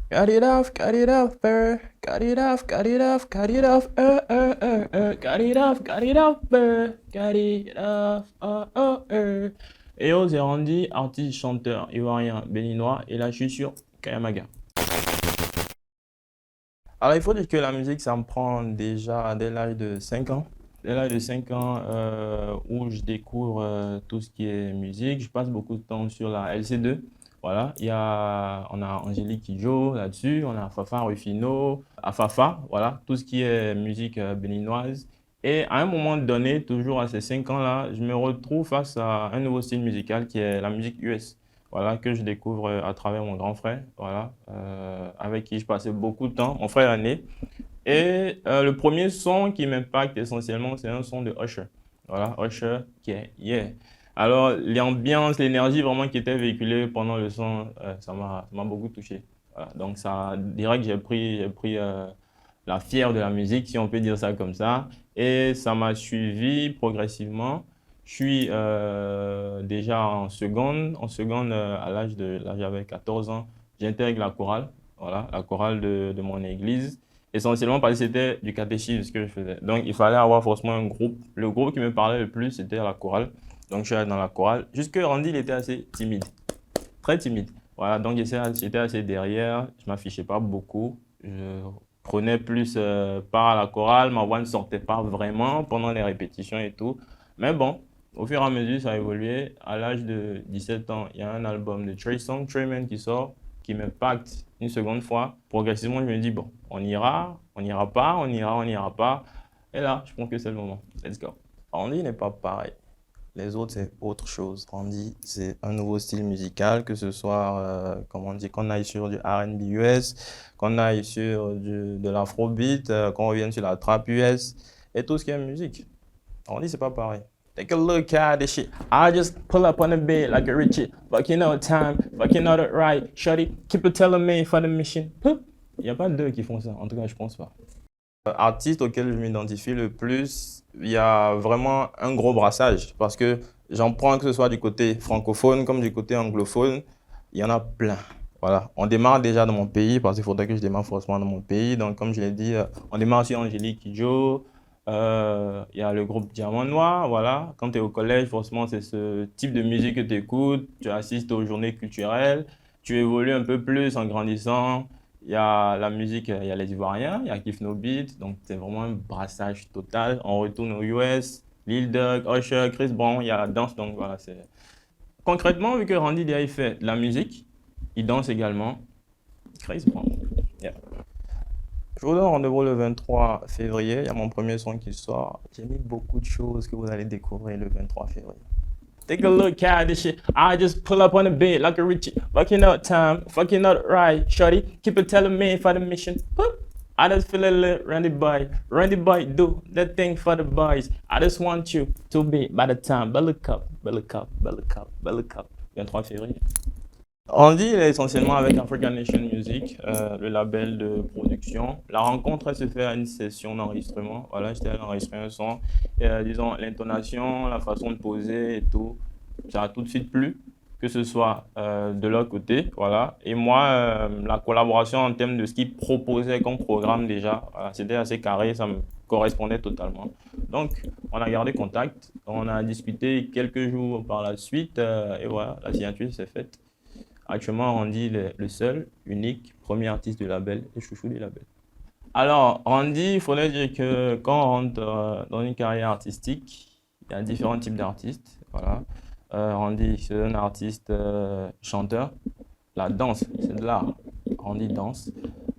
Cut it off, burr. Cut it off, cut it off, cut it off, cut it off, cut it off, burr. Cut it off, Et oh, c'est Randy, artiste, chanteur ivoirien, béninois, et là je suis sur Kayamaga. Alors il faut dire que la musique, ça me prend déjà dès l'âge de 5 ans. Dès l'âge de 5 ans, où je découvre tout ce qui est musique, je passe beaucoup de temps sur la LC2. Voilà, on a Angélique Kidjo là-dessus, on a Fafa Rufino, Afafa, voilà, tout ce qui est musique béninoise. Et à un moment donné, toujours à ces 5 ans-là, je me retrouve face à un nouveau style musical qui est la musique US. Voilà, que je découvre à travers mon grand frère, voilà, avec qui je passais beaucoup de temps, mon frère aîné. Et le premier son qui m'impacte essentiellement, c'est un son de Usher. Voilà, Usher qui est Yeah. Alors, l'ambiance, l'énergie vraiment qui était véhiculée pendant le son, ça m'a beaucoup touché. Voilà, donc, ça, direct, j'ai pris la fière de la musique, si on peut dire ça comme ça. Et ça m'a suivi progressivement. Je suis déjà en seconde là j'avais 14 ans, j'intègre la chorale, voilà, la chorale de mon église. Essentiellement parce que c'était du catéchisme ce que je faisais. Donc, il fallait avoir forcément un groupe. Le groupe qui me parlait le plus, c'était la chorale. Donc, je suis allé dans la chorale. Jusque Randy, il était assez timide, très timide. Voilà, donc j'étais assez derrière. Je m'affichais pas beaucoup. Je prenais plus part à la chorale. Ma voix ne sortait pas vraiment pendant les répétitions et tout. Mais bon, au fur et à mesure, ça a évolué. À l'âge de 17 ans, il y a un album de Trey Songz, Treyman qui sort, qui m'impacte une seconde fois. Progressivement, je me dis, bon, on n'ira pas, on n'ira pas. Et là, je pense que c'est le moment. Let's go. Andy n'est pas pareil. Les autres, c'est autre chose. Randy, c'est un nouveau style musical, que ce soit, comme on dit, qu'on aille sur du R&B US, qu'on aille sur de l'afrobeat, qu'on revienne sur la trap US, et tout ce qui est musique. Randy, c'est pas pareil. Take a look at this shit. I just pull up on the bed like a Richie. Fucking out time, fucking out it right. Shorty, keep it telling me for the mission. Il n'y a pas deux qui font ça. En tout cas, je pense pas. Artiste auquel je m'identifie le plus, il y a vraiment un gros brassage parce que j'en prends que ce soit du côté francophone comme du côté anglophone, il y en a plein. Voilà, on démarre déjà dans mon pays parce qu'il faudrait que je démarre forcément dans mon pays. Donc, comme je l'ai dit, on démarre sur Angélique Kidjo, il y a le groupe Diamant Noir. Voilà, quand tu es au collège, forcément, c'est ce type de musique que tu écoutes. Tu assistes aux journées culturelles, tu évolues un peu plus en grandissant. Il y a la musique, il y a les Ivoiriens, il y a Kif No Beat, donc c'est vraiment un brassage total. On retourne aux US, Lil Durk, Usher, Chris Brown, il y a la danse, donc voilà, c'est... Concrètement, vu que Randy déjà il fait de la musique, il danse également, Chris Brown. Yeah. Je vous donne rendez-vous le 23 février, il y a mon premier son qui sort. J'ai mis beaucoup de choses que vous allez découvrir le 23 février. Take a look at this shit. I just pull up on the bed like a Richie. Fucking out time, fucking out right. Shorty, keep it telling me for the mission. Boop. I just feel a little Randy boy, do that thing for the boys. I just want you to be by the time. Belly cup, belly cup, belly cup, belly cup. 23 février. Andy, il est essentiellement avec African Nation Music, le label de production. La rencontre, elle se fait à une session d'enregistrement. Voilà, j'étais allé enregistrer un son. Et, disons, l'intonation, la façon de poser et tout, ça a tout de suite plu, que ce soit de leur côté. Voilà. Et moi, la collaboration en termes de ce qu'ils proposaient comme programme déjà, voilà, c'était assez carré, ça me correspondait totalement. Donc, on a gardé contact, on a discuté quelques jours par la suite, et voilà, la signature s'est faite. Actuellement, Randy est le seul, unique, premier artiste du label et chouchou du label. Alors, Randy, il faudrait dire que quand on rentre dans une carrière artistique, il y a différents types d'artistes. Voilà. Randy, c'est un artiste chanteur. La danse, c'est de l'art. Randy danse.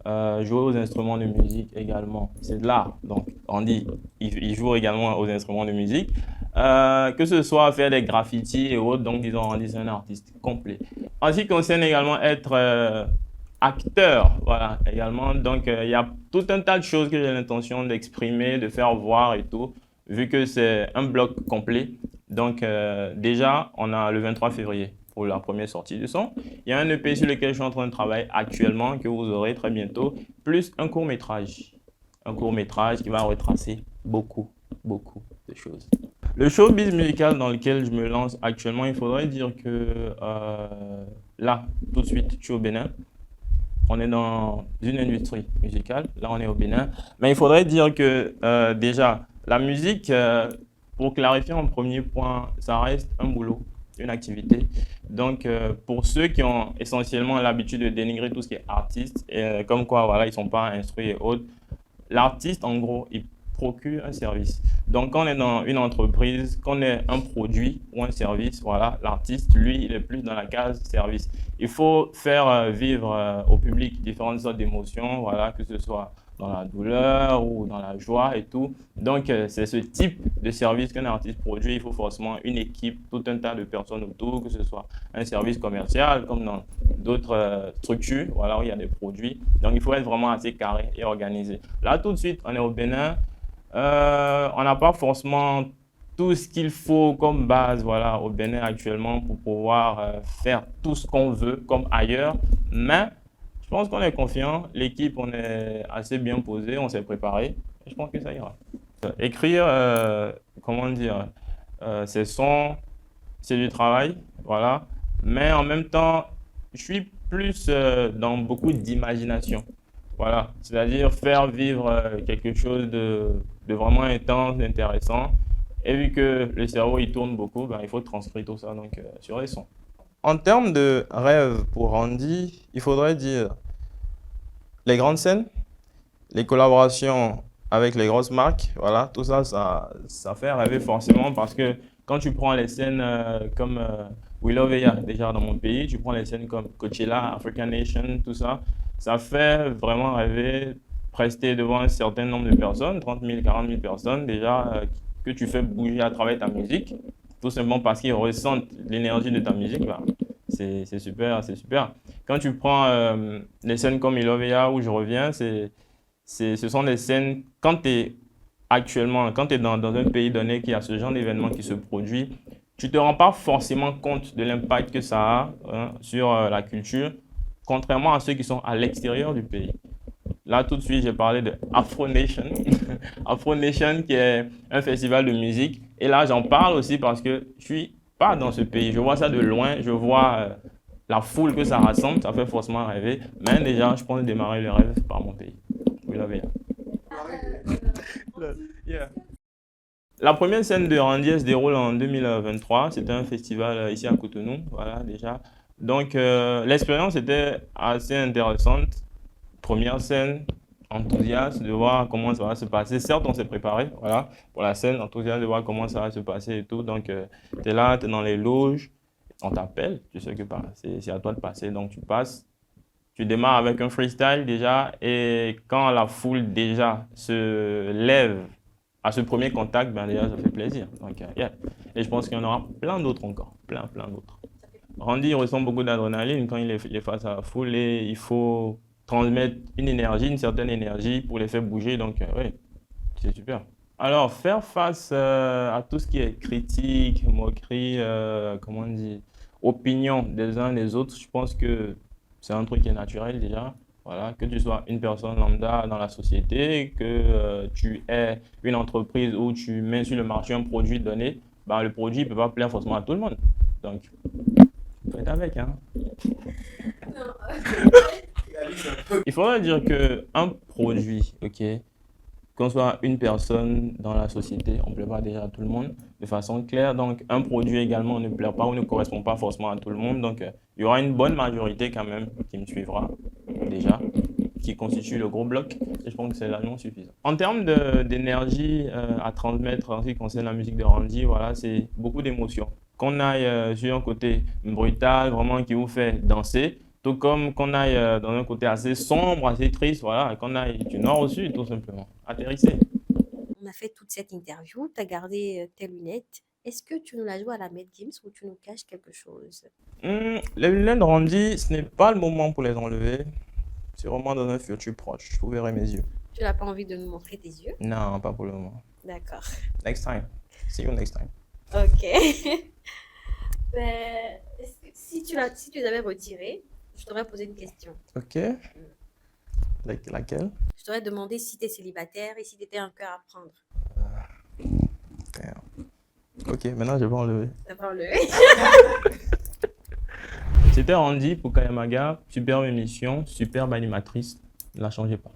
Jouer aux instruments de musique également, c'est de l'art. Donc, Randy, il joue également aux instruments de musique. Que ce soit faire des graffitis et autres, donc disons, Randy, c'est un artiste complet. En ce qui concerne également être acteur, voilà, également. Donc, il y a tout un tas de choses que j'ai l'intention d'exprimer, de faire voir et tout, vu que c'est un bloc complet. Donc, déjà, on a le 23 février pour la première sortie du son. Il y a un EP sur lequel je suis en train de travailler actuellement, que vous aurez très bientôt, plus un court-métrage. Un court-métrage qui va retracer beaucoup, beaucoup de choses. Le showbiz musical dans lequel je me lance actuellement, il faudrait dire que là, tout de suite, je suis au Bénin. on est dans une industrie musicale. Là, on est au Bénin. Mais il faudrait dire que déjà, la musique, pour clarifier en premier point, ça reste un boulot, une activité. Donc, pour ceux qui ont essentiellement l'habitude de dénigrer tout ce qui est artiste, comme quoi, voilà, ils ne sont pas instruits et autres, l'artiste, en gros, il procure un service. Donc, quand on est dans une entreprise, qu'on ait un produit ou un service, voilà, l'artiste, lui, il est plus dans la case service. Il faut faire vivre au public différentes sortes d'émotions, voilà, que ce soit dans la douleur ou dans la joie et tout. Donc, c'est ce type de service qu'un artiste produit. Il faut forcément une équipe, tout un tas de personnes autour, que ce soit un service commercial, comme dans d'autres structures, voilà, où il y a des produits. Donc, il faut être vraiment assez carré et organisé. Là, tout de suite, on est au Bénin. On n'a pas forcément tout ce qu'il faut comme base, voilà, au Bénin actuellement pour pouvoir faire tout ce qu'on veut comme ailleurs. Mais je pense qu'on est confiant. L'équipe, on est assez bien posé, on s'est préparé. Et je pense que ça ira. Écrire, comment dire, c'est c'est du travail, voilà. Mais en même temps, je suis plus dans beaucoup d'imagination. Voilà, c'est-à-dire faire vivre quelque chose de vraiment intense, d'intéressant. Et vu que le cerveau, il tourne beaucoup, ben, il faut transcrire tout ça donc, sur les sons. En termes de rêve pour Randy, il faudrait dire les grandes scènes, les collaborations avec les grosses marques, voilà, tout ça, ça fait rêver forcément parce que quand tu prends les scènes comme Willow Veya, déjà dans mon pays, tu prends les scènes comme Coachella, African Nation, tout ça, ça fait vraiment rêver, prester devant un certain nombre de personnes, 30 000, 40 000 personnes déjà, que tu fais bouger à travers ta musique, tout simplement parce qu'ils ressentent l'énergie de ta musique, bah, c'est super, c'est super. Quand tu prends les scènes comme Ilovia où je reviens, ce sont des scènes, quand tu es actuellement, quand tu es dans un pays donné qui a ce genre d'événement qui se produit, tu ne te rends pas forcément compte de l'impact que ça a hein, sur la culture, contrairement à ceux qui sont à l'extérieur du pays. Là, tout de suite, j'ai parlé de Afro Nation. Afro Nation, qui est un festival de musique. Et là, j'en parle aussi parce que je suis pas dans ce pays. Je vois ça de loin. Je vois la foule que ça rassemble. Ça fait forcément rêver. Mais déjà, je pense démarrer le rêve par mon pays. Vous l'avez. Yeah. La première scène de Randy se déroule en 2023. C'était un festival ici à Cotonou. Voilà, déjà. Donc, l'expérience était assez intéressante. Première scène, enthousiaste de voir comment ça va se passer. Certes, on s'est préparé, voilà, pour la scène, enthousiaste de voir comment ça va se passer et tout. Donc, tu es là, tu es dans les loges, on t'appelle, tu sais que c'est à toi de passer, donc tu passes. Tu démarres avec un freestyle déjà, et quand la foule déjà se lève à ce premier contact, ben déjà, ça fait plaisir. Donc, yeah. Et je pense qu'il y en aura plein d'autres encore, plein d'autres. Randy ressent beaucoup d'adrénaline quand il est face à la foule et il faut transmettre une énergie, une certaine énergie pour les faire bouger. Donc, oui, c'est super. Alors, faire face à tout ce qui est critique, moquerie, comment on dit, opinion des uns des autres, je pense que c'est un truc qui est naturel déjà. Voilà, que tu sois une personne lambda dans la société, que tu aies une entreprise où tu mets sur le marché un produit donné, ben, le produit ne peut pas plaire forcément à tout le monde. Donc, il faut être avec, hein. Il faudrait dire qu'un produit, ok, qu'on soit une personne dans la société, on ne plaît pas déjà à tout le monde de façon claire. Donc, un produit également ne plaît pas ou ne correspond pas forcément à tout le monde. Donc, il y aura une bonne majorité quand même qui me suivra déjà, qui constitue le gros bloc. Et je pense que c'est largement suffisant. En termes d'énergie à transmettre en ce qui concerne la musique de Randy, voilà, c'est beaucoup d'émotions. Qu'on aille sur un côté brutal, vraiment qui vous fait danser, tout comme qu'on aille dans un côté assez sombre, assez triste, voilà, qu'on aille du nord au sud, tout simplement. Atterrissez. On a fait toute cette interview, tu as gardé tes lunettes. Est-ce que tu nous la joues à la Met Games ou tu nous caches quelque chose? Les lunettes de Randy, ce n'est pas le moment pour les enlever. C'est vraiment dans un futur proche. Vous verrez mes yeux. Tu n'as pas envie de nous montrer tes yeux? Non, pas pour le moment. D'accord. Next time. See you next time. Ok. Si tu les avais retirés, je t'aurais posé une question. Ok. Laquelle? Je t'aurais demandé si tu es célibataire et si tu étais un cœur à prendre. Ok, maintenant je vais enlever. T'as pas enlevé? C'était Randy pour Kayamaga. Superbe émission, superbe animatrice. Ne la changez pas.